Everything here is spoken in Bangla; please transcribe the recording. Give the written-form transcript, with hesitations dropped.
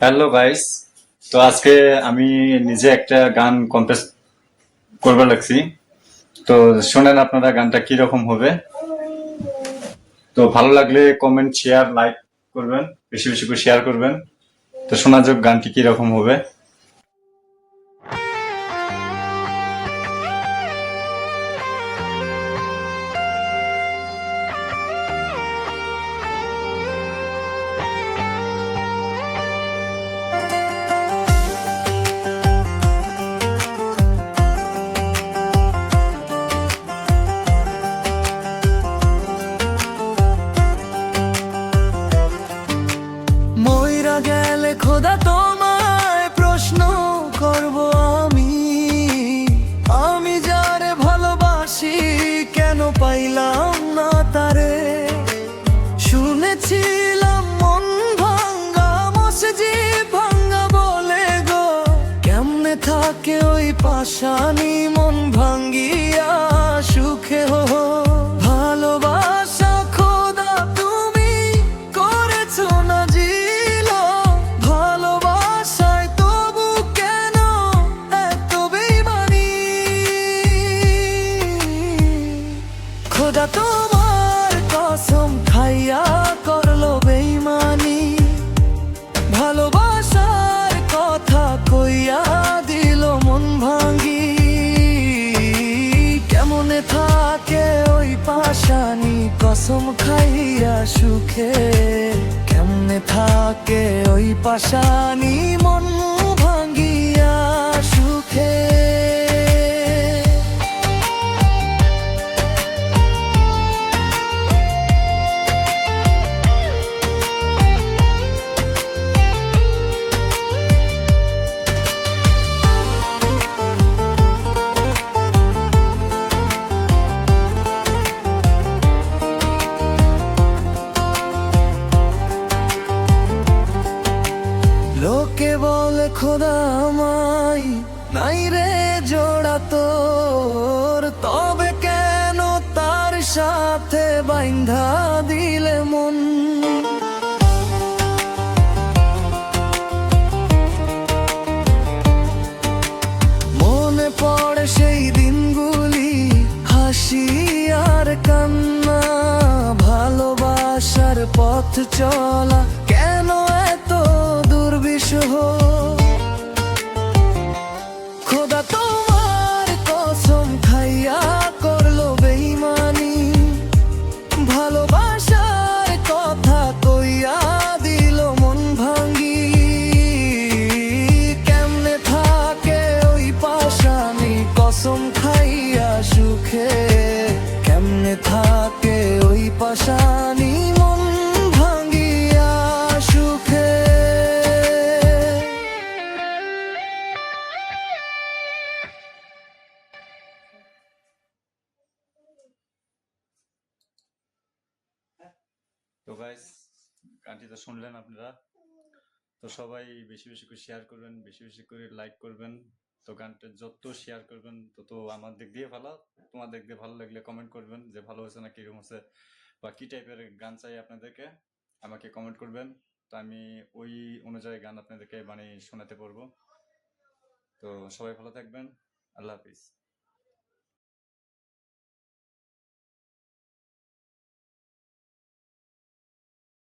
Hello guys. তো আজকে আমি নিজে একটা গান কম্পোজ করবে লাগছি। তো শোনেন আপনারা গানটা কি রকম হবে। তো ভালো লাগলে কমেন্ট শেয়ার লাইক করবেন, বেশি বেশি করে শেয়ার করবেন। তো শোনা যাক গানটি কি রকম হবে। মইরা গেলে খোদা তোমায় প্রশ্ন করব আমি আমি যারে ভালোবাসি কেন পাইলাম না তারে। শুনেছিলাম মন ভাঙ্গা মসজিদ ভাঙ্গা বলে গো, কেমনে থাকে ওই পাশানি মন ভাঙ্গিয়া সুখে হো। ভালোবাসা খোদা তুমি করেছো না জিলো, ভালোবাসায় তবু কেন এত বেইমানি। খোদা তোমার কসম খাইয়া করলো বেইমানি, ভালোবাসার কথা কইয়া দিল মন ভাঙ্গি। কেমনে থাকে ওই পাশানি কসম খাইয়া সুখে, কেমনে থাকে ওই পাশানি মন ভাঙ্গিয়া সুখে। লোকে বলে খোদা আমায় নাই রে জোড়া তোর, তবে কেন তার সাথে বাইন্ধা দিলে মন। মনে পড়ে সেই দিনগুলি, হাসি আর কান্না, ভালোবাসার পথ চলা কেন এত দুর্বিষহ। খোদা তোমার কসম খাইয়া করলো বেইমানি, ভালোবাসার কথা কইয়া দিল মন ভাঙ্গি। কেমনে থাকে ওই পাশানি কসম খাইয়া সুখে, কেমনে থাকে ওই পাশানি মন ভাঙ্গিয়া সুখে। তো গাইস, গানটি তো শুনলেন আপনারা। তো সবাই বেশি বেশি করে শেয়ার করবেন, বেশি বেশি করে লাইক করবেন। তো গানটা যত শেয়ার করবেন তত আমার দিক দিয়ে ভালো। তোমার দিক দিয়ে ভালো লাগলে কমেন্ট করবেন যে ভালো হয়েছে না কিরকম হয়েছে, বা কি টাইপের গান চাই আপনাদেরকে, আমাকে কমেন্ট করবেন। তো আমি ওই অনুযায়ী গান আপনাদেরকে বানিয়ে শোনাতে পারবো। তো সবাই ভালো থাকবেন। আল্লাহ হাফিজ।